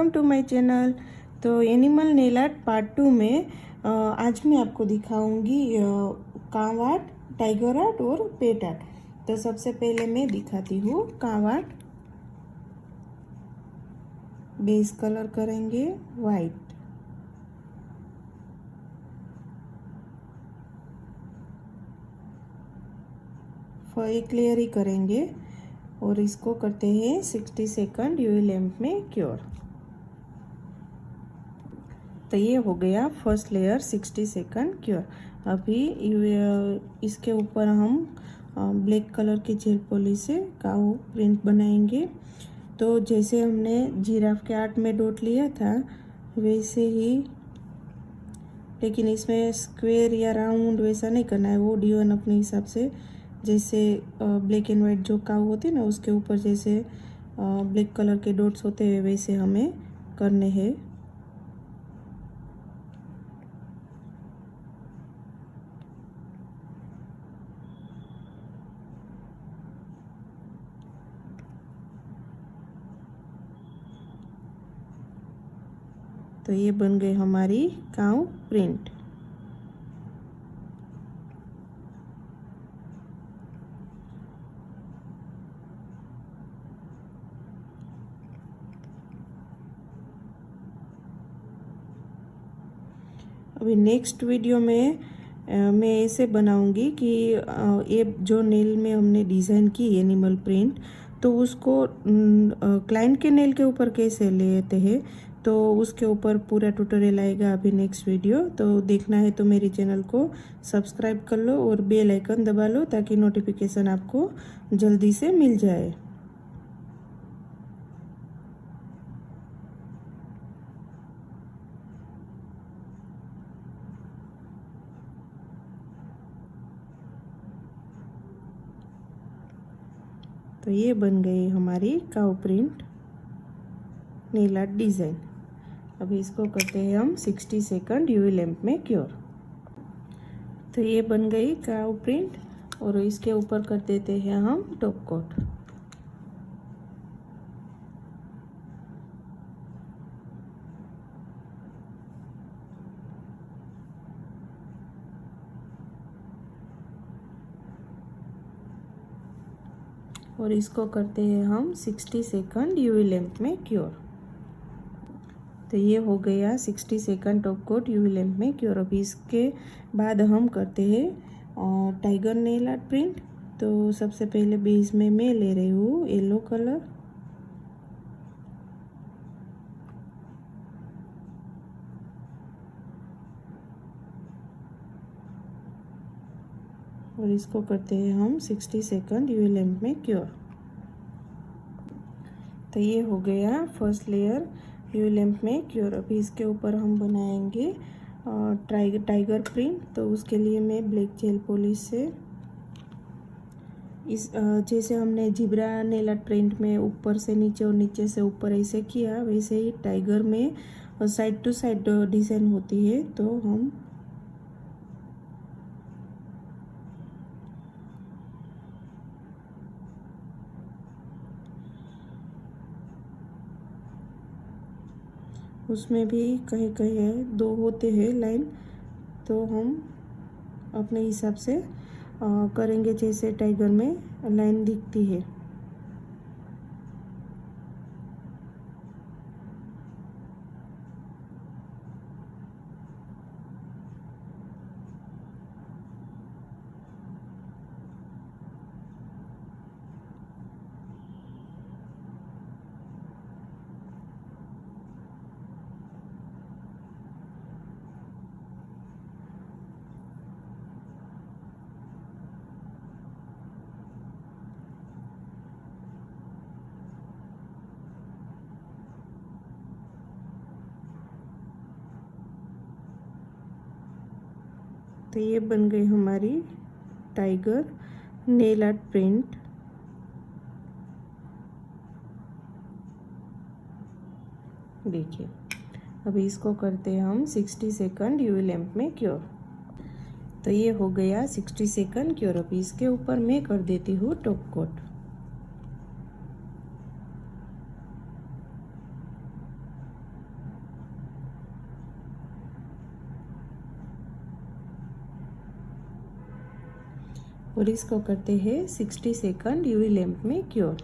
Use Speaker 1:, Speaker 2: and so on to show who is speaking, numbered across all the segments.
Speaker 1: Welcome to my channel. तो animal nail art part 2 में आज मैं आपको दिखाऊंगी काव आर्ट, टाइगर आर्ट और पेट आर्ट। तो सबसे पहले मैं दिखाती हूँ काव आर्ट। बेस कलर करेंगे वाइट, एक लेयर ही करेंगे और इसको करते हैं 60 सेकंड यूवी लैंप में क्योर। तो ये हो गया फर्स्ट लेयर 60 सेकंड क्योर। अभी इसके ऊपर हम ब्लैक कलर की जेल पॉलिश से काऊ प्रिंट बनाएंगे। तो जैसे हमने जिराफ के आर्ट में डॉट लिया था वैसे ही, लेकिन इसमें स्क्वायर या राउंड वैसा नहीं करना है, वो डिजाइन अपने हिसाब से, जैसे ब्लैक एंड वाइट जो काऊ होती है ना उसके ऊपर जैसे ब्लैक कलर के डॉट्स होते हैं वैसे हमें करने हैं। तो ये बन गई हमारी काऊ प्रिंट। अभी नेक्स्ट वीडियो में मैं ऐसे बनाऊंगी कि ये जो नेल में हमने डिज़ाइन की एनिमल प्रिंट, तो उसको क्लाइंट के नेल के ऊपर कैसे लेते हैं, तो उसके ऊपर पूरा ट्यूटोरियल आएगा अभी नेक्स्ट वीडियो। तो देखना है तो मेरे चैनल को सब्सक्राइब कर लो और बेल आइकन दबा लो ताकि नोटिफिकेशन आपको जल्दी से मिल जाए। तो ये बन गई हमारी काऊ प्रिंट नेल आर्ट डिज़ाइन। अभी इसको करते हैं हम 60 सेकंड यूवी लैंप में क्योर। तो ये बन गई काऊ प्रिंट और इसके ऊपर कर देते हैं हम टॉप कोट। और इसको करते हैं हम 60 सेकंड यूवी लैंप में क्योर। तो ये हो गया 60 second top coat UV lamp में क्योर। अभी इसके बाद हम करते हैं टाइगर नेल आर्ट प्रिंट। तो सबसे पहले बेस में मैं ले रही हूँ येलो कलर, और इसको करते हैं हम 60 सेकंड यूवी लैंप में क्योर। तो ये हो गया फर्स्ट लेयर यूवी लैंप में क्योर। अभी इसके ऊपर हम बनाएंगे टाइगर प्रिंट। तो उसके लिए मैं ब्लैक जेल पॉलिश से इस जैसे हमने जिब्रा नेल आर्ट प्रिंट में ऊपर से नीचे और नीचे से ऊपर ऐसे किया, वैसे ही टाइगर में साइड टू साइड डिज़ाइन होती है। तो हम उसमें भी कहीं कहीं दो होते हैं लाइन, तो हम अपने हिसाब से करेंगे जैसे टाइगर में लाइन दिखती है। तो ये बन गई हमारी टाइगर नेल आर्ट प्रिंट। देखिए अभी इसको करते हैं हम 60 सेकंड यूवी लैंप में क्योर। तो ये हो गया 60 सेकंड क्योर। अभी इसके ऊपर मैं कर देती हूँ टॉप कोट। और इसको करते हैं 60 सेकंड यूवी लैंप में क्योर।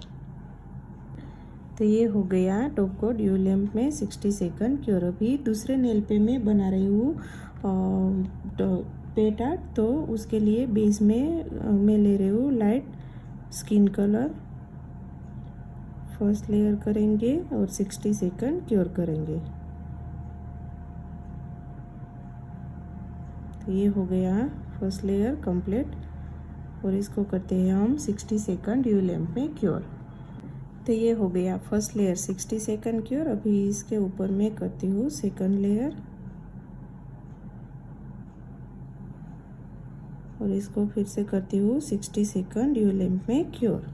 Speaker 1: तो ये हो गया टॉप कोट यूवी लैंप में 60 सेकंड क्योर। अभी दूसरे नेल पे मैं बना रही हूँ पेट आर्ट, तो उसके लिए बेस में मैं ले रही हूँ light skin colour. First layer करेंगे और 60 सेकंड क्योर करेंगे। तो ये हो गया फर्स्ट लेयर कंप्लीट और इसको करते हैं हम 60 सेकंड यूवी लैंप में क्योर। तो ये हो गया फर्स्ट लेयर 60 सेकंड क्योर। अभी इसके ऊपर मैं करती हूँ सेकंड लेयर और इसको फिर से करती हूँ 60 सेकंड यूवी लैंप में क्योर।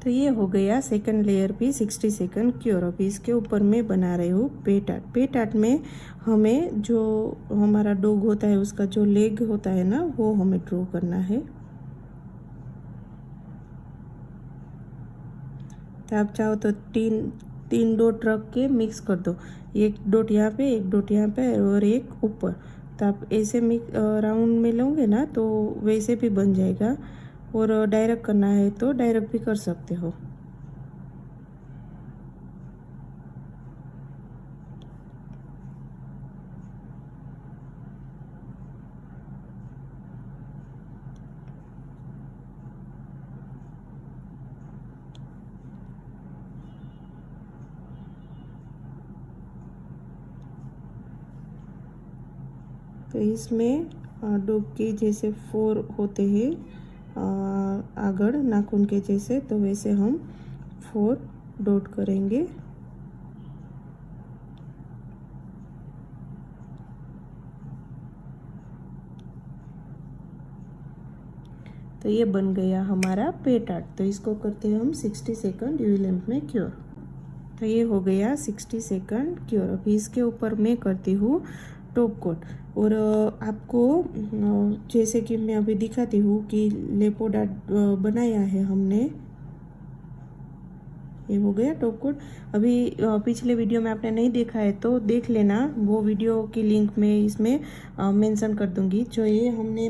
Speaker 1: तो ये हो गया सेकंड लेयर भी 60 सेकंड क्योर। अभी इसके ऊपर मैं बना रही हूँ पेट आर्ट। पेट आर्ट में हमें जो हमारा डॉग होता है उसका जो लेग होता है ना, वो हमें ड्रॉ करना है। तो आप चाहो तो तीन डॉट रख के मिक्स कर दो, एक डॉट यहाँ पे, एक डॉट यहाँ पे और एक ऊपर। तो आप ऐसे मिक्स राउंड में लोगे ना तो वैसे भी बन जाएगा, और डायरेक्ट करना है तो डायरेक्ट भी कर सकते हो। तो इसमें डॉग के जैसे 4 होते हैं आगड़ नाखून के जैसे, तो वैसे हम 4 डॉट करेंगे। तो ये बन गया हमारा पेट आर्ट। तो इसको करते हैं हम 60 सेकंड यूवी लैंप में क्योर। तो ये हो गया 60 सेकंड क्योर। अभी इसके ऊपर मैं करती हूँ टॉप कोट। और आपको जैसे कि मैं अभी दिखाती हूँ कि लेपोड आर्ट बनाया है हमने। ये हो गया टॉप कोट। अभी पिछले वीडियो में आपने नहीं देखा है तो देख लेना, वो वीडियो की लिंक मैं इसमें मेंशन कर दूंगी। जो ये हमने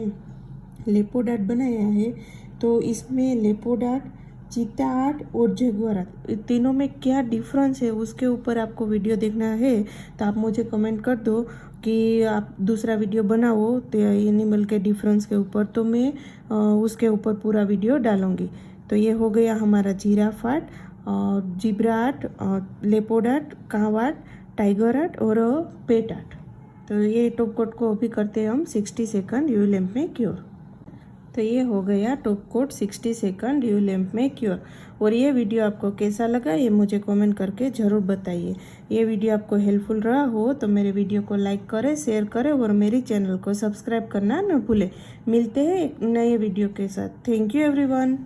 Speaker 1: लेपोड आर्ट बनाया है, तो इसमें लेपोड आर्ट, चीता आर्ट और जगुआर आर्ट, तीनों में क्या डिफरेंस है उसके ऊपर आपको वीडियो देखना है तो आप मुझे कमेंट कर दो कि आप दूसरा वीडियो बनाओ तो एनिमल के डिफरेंस के ऊपर, तो मैं उसके ऊपर पूरा वीडियो डालूंगी। तो ये हो गया हमारा giraffe art, zebra art, leopard art, cow art, tiger art और पेट आर्ट। तो ये टॉप कोट को अभी करते हैं हम 60 सेकंड यूवी लैंप में क्योर। तो ये हो गया top coat 60 second UV lamp में क्योर। और ये वीडियो आपको कैसा लगा ये मुझे कमेंट करके ज़रूर बताइए। ये वीडियो आपको हेल्पफुल रहा हो तो मेरे वीडियो को लाइक करें, शेयर करें और मेरे चैनल को सब्सक्राइब करना न भूलें। मिलते हैं एक नए वीडियो के साथ। Thank you everyone.